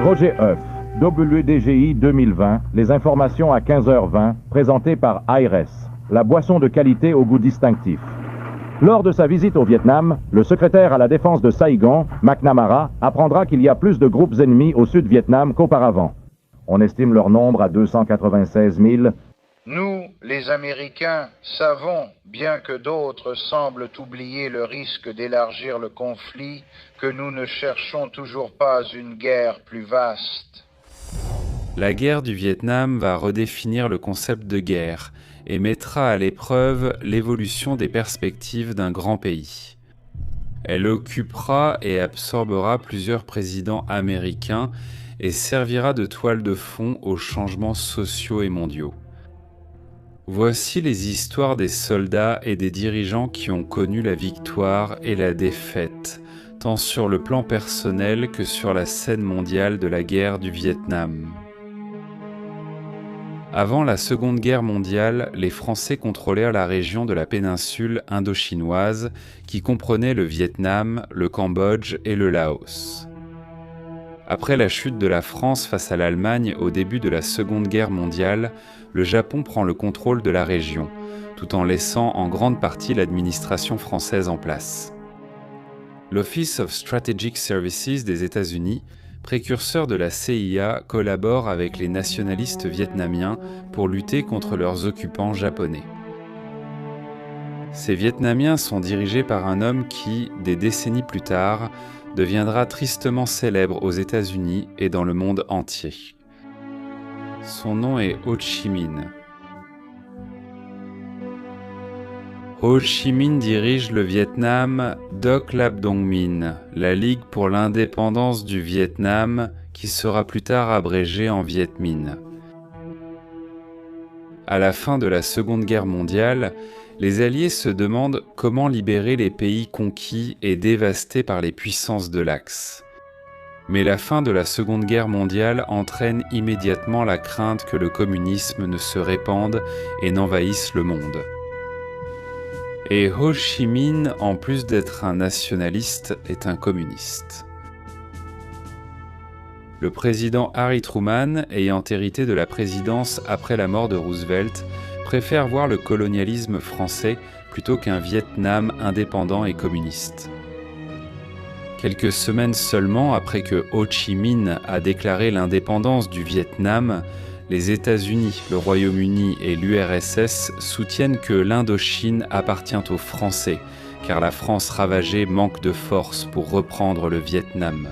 Roger Huff, WDGI 2020, les informations à 15h20, présentées par IRES, la boisson de qualité au goût distinctif. Lors de sa visite au Vietnam, le secrétaire à la défense de Saigon, McNamara, apprendra qu'il y a plus de groupes ennemis au sud-Vietnam qu'auparavant. On estime leur nombre à 296 000. Nous, les Américains, savons, bien que d'autres semblent oublier le risque d'élargir le conflit, que nous ne cherchons toujours pas une guerre plus vaste. La guerre du Vietnam va redéfinir le concept de guerre et mettra à l'épreuve l'évolution des perspectives d'un grand pays. Elle occupera et absorbera plusieurs présidents américains et servira de toile de fond aux changements sociaux et mondiaux. Voici les histoires des soldats et des dirigeants qui ont connu la victoire et la défaite, tant sur le plan personnel que sur la scène mondiale de la guerre du Vietnam. Avant la Seconde Guerre mondiale, les Français contrôlèrent la région de la péninsule indo-chinoise qui comprenait le Vietnam, le Cambodge et le Laos. Après la chute de la France face à l'Allemagne au début de la Seconde Guerre mondiale, le Japon prend le contrôle de la région, tout en laissant en grande partie l'administration française en place. L'Office of Strategic Services des États-Unis, précurseur de la CIA, collabore avec les nationalistes vietnamiens pour lutter contre leurs occupants japonais. Ces Vietnamiens sont dirigés par un homme qui, des décennies plus tard, deviendra tristement célèbre aux États-Unis et dans le monde entier. Son nom est Ho Chi Minh. Ho Chi Minh dirige le Vietnam Doc Lap Dong Minh, la Ligue pour l'indépendance du Vietnam, qui sera plus tard abrégée en Viet Minh. À la fin de la Seconde Guerre mondiale, les Alliés se demandent comment libérer les pays conquis et dévastés par les puissances de l'Axe. Mais la fin de la Seconde Guerre mondiale entraîne immédiatement la crainte que le communisme ne se répande et n'envahisse le monde. Et Ho Chi Minh, en plus d'être un nationaliste, est un communiste. Le président Harry Truman, ayant hérité de la présidence après la mort de Roosevelt, préfère voir le colonialisme français plutôt qu'un Vietnam indépendant et communiste. Quelques semaines seulement après que Ho Chi Minh a déclaré l'indépendance du Vietnam, les États-Unis, le Royaume-Uni et l'URSS soutiennent que l'Indochine appartient aux Français, car la France ravagée manque de force pour reprendre le Vietnam.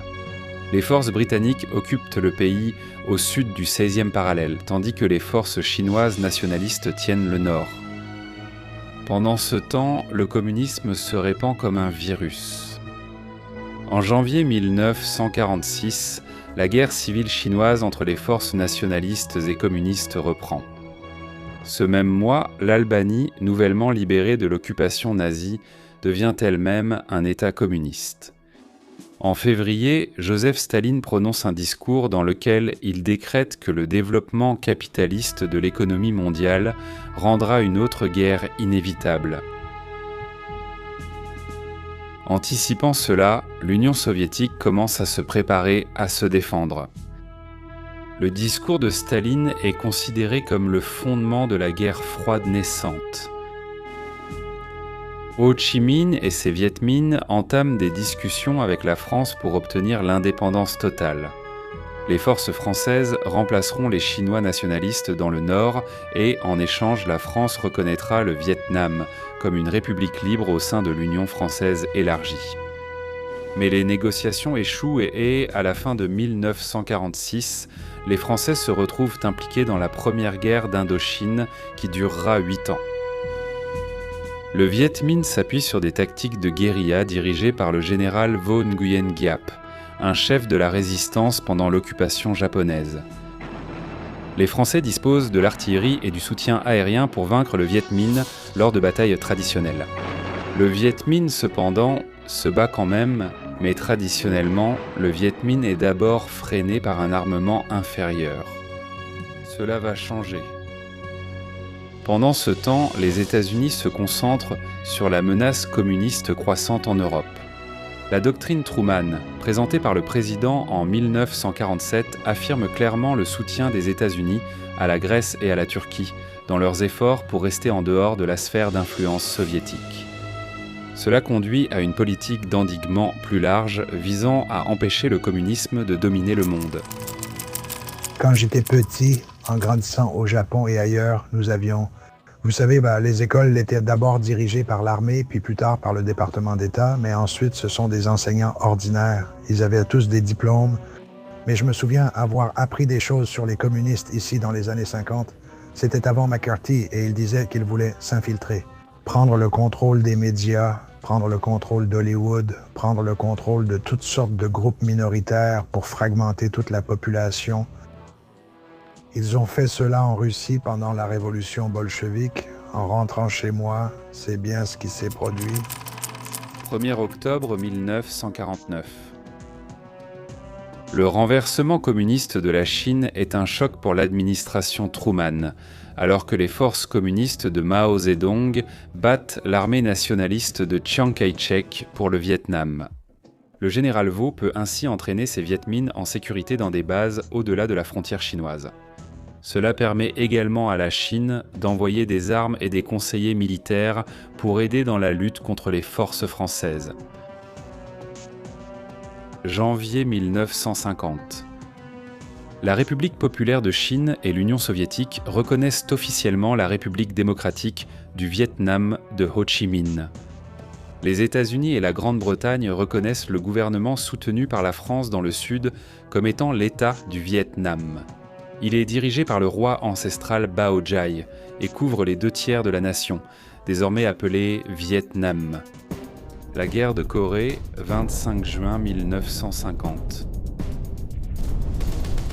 Les forces britanniques occupent le pays au sud du 16e parallèle, tandis que les forces chinoises nationalistes tiennent le nord. Pendant ce temps, le communisme se répand comme un virus. En janvier 1946, la guerre civile chinoise entre les forces nationalistes et communistes reprend. Ce même mois, l'Albanie, nouvellement libérée de l'occupation nazie, devient elle-même un État communiste. En février, Joseph Staline prononce un discours dans lequel il décrète que le développement capitaliste de l'économie mondiale rendra une autre guerre inévitable. Anticipant cela, l'Union soviétique commence à se préparer à se défendre. Le discours de Staline est considéré comme le fondement de la guerre froide naissante. Ho Chi Minh et ses Viet Minh entament des discussions avec la France pour obtenir l'indépendance totale. Les forces françaises remplaceront les Chinois nationalistes dans le nord et, en échange, la France reconnaîtra le Vietnam comme une république libre au sein de l'Union française élargie. Mais les négociations échouent et, à la fin de 1946, les Français se retrouvent impliqués dans la première guerre d'Indochine qui durera 8 ans. Le Viet Minh s'appuie sur des tactiques de guérilla dirigées par le général Vo Nguyen Giap, un chef de la résistance pendant l'occupation japonaise. Les Français disposent de l'artillerie et du soutien aérien pour vaincre le Viet Minh lors de batailles traditionnelles. Le Viet Minh, cependant, se bat quand même, mais traditionnellement, le Viet Minh est d'abord freiné par un armement inférieur. Cela va changer. Pendant ce temps, les États-Unis se concentrent sur la menace communiste croissante en Europe. La doctrine Truman, présentée par le président en 1947, affirme clairement le soutien des États-Unis à la Grèce et à la Turquie dans leurs efforts pour rester en dehors de la sphère d'influence soviétique. Cela conduit à une politique d'endiguement plus large visant à empêcher le communisme de dominer le monde. Quand j'étais petit, en grandissant au Japon et ailleurs, nous avions... Vous savez, les écoles étaient d'abord dirigées par l'armée, puis plus tard par le département d'État, mais ensuite ce sont des enseignants ordinaires. Ils avaient tous des diplômes, mais je me souviens avoir appris des choses sur les communistes ici dans les années 50. C'était avant McCarthy et il disait qu'il voulait s'infiltrer, prendre le contrôle des médias, prendre le contrôle d'Hollywood, prendre le contrôle de toutes sortes de groupes minoritaires pour fragmenter toute la population. Ils ont fait cela en Russie pendant la révolution bolchevique. En rentrant chez moi, c'est bien ce qui s'est produit. 1er octobre 1949. Le renversement communiste de la Chine est un choc pour l'administration Truman, alors que les forces communistes de Mao Zedong battent l'armée nationaliste de Chiang Kai-shek pour le Vietnam. Le général Vo peut ainsi entraîner ses Viet Minh en sécurité dans des bases au-delà de la frontière chinoise. Cela permet également à la Chine d'envoyer des armes et des conseillers militaires pour aider dans la lutte contre les forces françaises. Janvier 1950. La République populaire de Chine et l'Union soviétique reconnaissent officiellement la République démocratique du Vietnam de Ho Chi Minh. Les États-Unis et la Grande-Bretagne reconnaissent le gouvernement soutenu par la France dans le Sud comme étant l'État du Vietnam. Il est dirigé par le roi ancestral Bao Jai et couvre les 2/3 de la nation, désormais appelée Vietnam. La guerre de Corée, 25 juin 1950.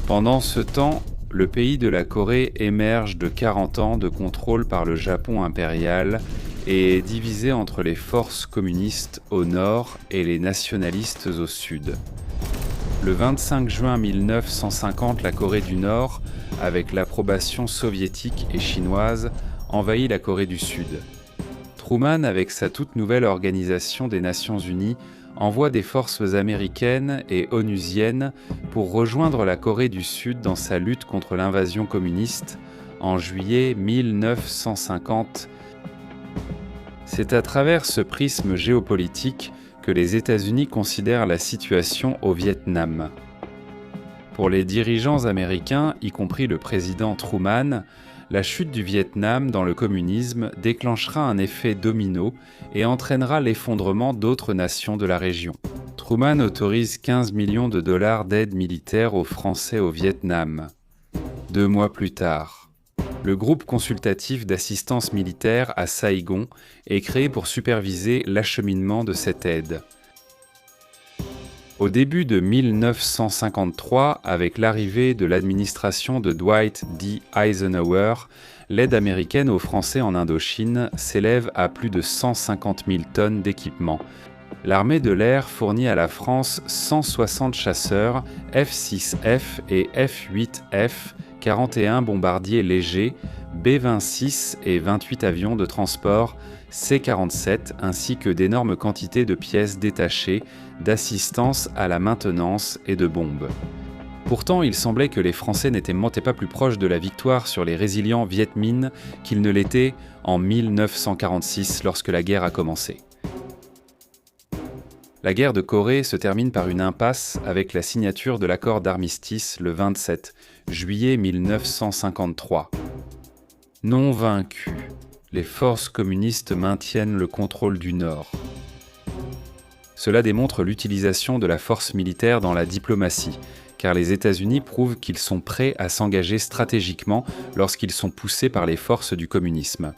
Pendant ce temps, le pays de la Corée émerge de 40 ans de contrôle par le Japon impérial et est divisé entre les forces communistes au nord et les nationalistes au sud. Le 25 juin 1950, la Corée du Nord, avec l'approbation soviétique et chinoise, envahit la Corée du Sud. Truman, avec sa toute nouvelle organisation des Nations Unies, envoie des forces américaines et onusiennes pour rejoindre la Corée du Sud dans sa lutte contre l'invasion communiste en juillet 1950. C'est à travers ce prisme géopolitique que les États-Unis considèrent la situation au Vietnam. Pour les dirigeants américains, y compris le président Truman, la chute du Vietnam dans le communisme déclenchera un effet domino et entraînera l'effondrement d'autres nations de la région. Truman autorise 15 millions de dollars d'aide militaire aux Français au Vietnam. 2 mois plus tard, le groupe consultatif d'assistance militaire à Saïgon est créé pour superviser l'acheminement de cette aide. Au début de 1953, avec l'arrivée de l'administration de Dwight D. Eisenhower, l'aide américaine aux Français en Indochine s'élève à plus de 150 000 tonnes d'équipement. L'armée de l'air fournit à la France 160 chasseurs F-6F et F-8F, 41 bombardiers légers, B-26 et 28 avions de transport C-47, ainsi que d'énormes quantités de pièces détachées, d'assistance à la maintenance et de bombes. Pourtant, il semblait que les Français n'étaient pas plus proches de la victoire sur les résilients Viet Minh qu'ils ne l'étaient en 1946 lorsque la guerre a commencé. La guerre de Corée se termine par une impasse avec la signature de l'accord d'armistice le 27 juillet 1953. Non vaincues, les forces communistes maintiennent le contrôle du Nord. Cela démontre l'utilisation de la force militaire dans la diplomatie, car les États-Unis prouvent qu'ils sont prêts à s'engager stratégiquement lorsqu'ils sont poussés par les forces du communisme.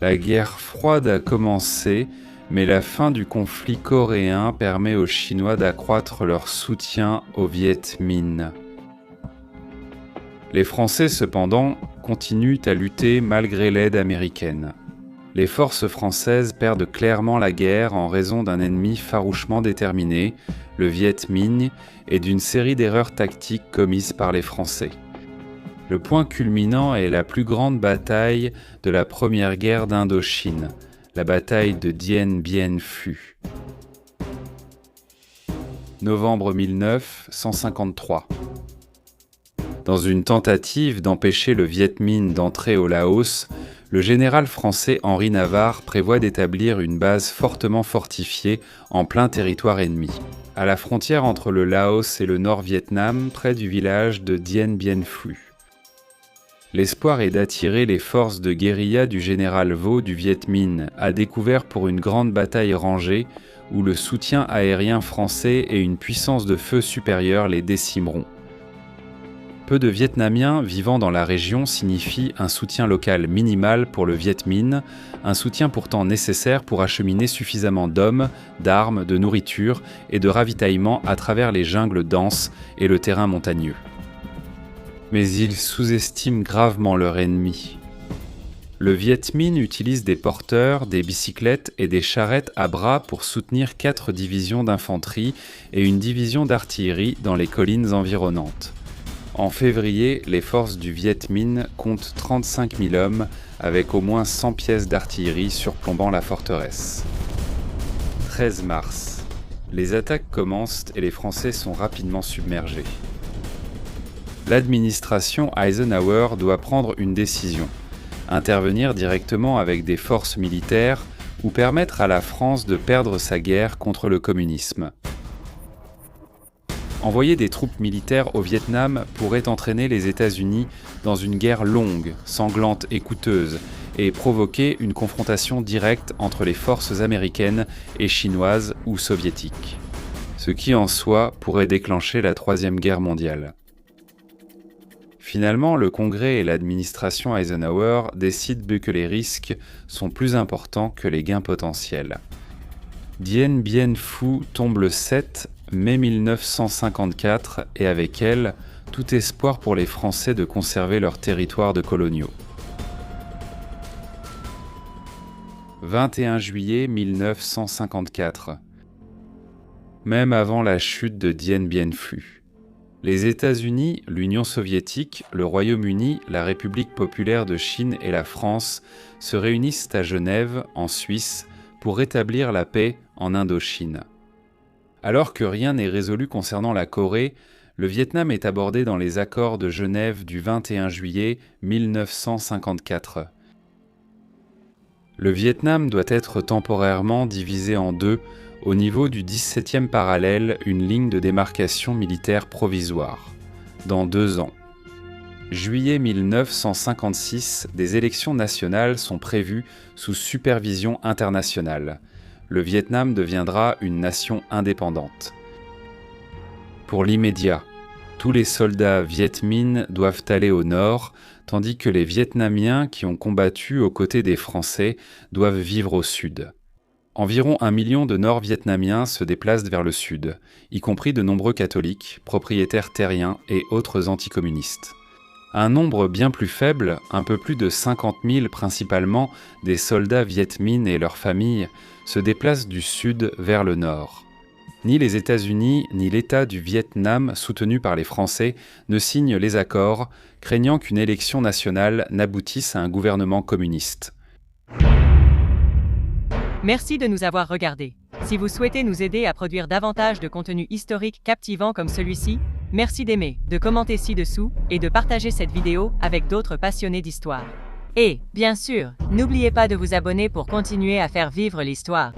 La guerre froide a commencé, mais la fin du conflit coréen permet aux Chinois d'accroître leur soutien aux Viet Minh. Les Français, cependant, continuent à lutter malgré l'aide américaine. Les forces françaises perdent clairement la guerre en raison d'un ennemi farouchement déterminé, le Viet Minh, et d'une série d'erreurs tactiques commises par les Français. Le point culminant est la plus grande bataille de la première guerre d'Indochine, la bataille de Dien Bien Phu. novembre 1953. Dans une tentative d'empêcher le Viet Minh d'entrer au Laos, le général français Henri Navarre prévoit d'établir une base fortement fortifiée en plein territoire ennemi, à la frontière entre le Laos et le Nord-Vietnam, près du village de Dien Bien Phu. L'espoir est d'attirer les forces de guérilla du général Vo du Viet Minh, à découvert pour une grande bataille rangée où le soutien aérien français et une puissance de feu supérieure les décimeront. Peu de Vietnamiens vivant dans la région signifie un soutien local minimal pour le Viet Minh, un soutien pourtant nécessaire pour acheminer suffisamment d'hommes, d'armes, de nourriture et de ravitaillement à travers les jungles denses et le terrain montagneux. Mais ils sous-estiment gravement leur ennemi. Le Viet Minh utilise des porteurs, des bicyclettes et des charrettes à bras pour soutenir 4 divisions d'infanterie et une division d'artillerie dans les collines environnantes. En février, les forces du Viet Minh comptent 35 000 hommes avec au moins 100 pièces d'artillerie surplombant la forteresse. 13 mars. Les attaques commencent et les Français sont rapidement submergés. L'administration Eisenhower doit prendre une décision, intervenir directement avec des forces militaires ou permettre à la France de perdre sa guerre contre le communisme. Envoyer des troupes militaires au Vietnam pourrait entraîner les États-Unis dans une guerre longue, sanglante et coûteuse, et provoquer une confrontation directe entre les forces américaines et chinoises ou soviétiques. Ce qui en soi pourrait déclencher la Troisième Guerre mondiale. Finalement, le Congrès et l'administration Eisenhower décident que les risques sont plus importants que les gains potentiels. Dien Bien Phu tombe le 7 mai 1954 et avec elle, tout espoir pour les Français de conserver leurs territoires de coloniaux. 21 juillet 1954. Même avant la chute de Dien Bien Phu, les États-Unis, l'Union soviétique, le Royaume-Uni, la République populaire de Chine et la France se réunissent à Genève, en Suisse, pour rétablir la paix en Indochine. Alors que rien n'est résolu concernant la Corée, le Vietnam est abordé dans les accords de Genève du 21 juillet 1954. Le Vietnam doit être temporairement divisé en deux au niveau du 17e parallèle, une ligne de démarcation militaire provisoire, dans 2 ans. Juillet 1956, des élections nationales sont prévues sous supervision internationale. Le Vietnam deviendra une nation indépendante. Pour l'immédiat, tous les soldats Viet Minh doivent aller au nord, tandis que les Vietnamiens qui ont combattu aux côtés des Français doivent vivre au sud. Environ 1 million de Nord-Vietnamiens se déplacent vers le sud, y compris de nombreux catholiques, propriétaires terriens et autres anticommunistes. Un nombre bien plus faible, un peu plus de 50 000 principalement, des soldats Viet Minh et leurs familles se déplacent du sud vers le nord. Ni les États-Unis ni l'État du Vietnam, soutenu par les Français, ne signent les accords, craignant qu'une élection nationale n'aboutisse à un gouvernement communiste. Merci de nous avoir regardés. Si vous souhaitez nous aider à produire davantage de contenu historique captivant comme celui-ci, merci d'aimer, de commenter ci-dessous et de partager cette vidéo avec d'autres passionnés d'histoire. Et, bien sûr, n'oubliez pas de vous abonner pour continuer à faire vivre l'histoire.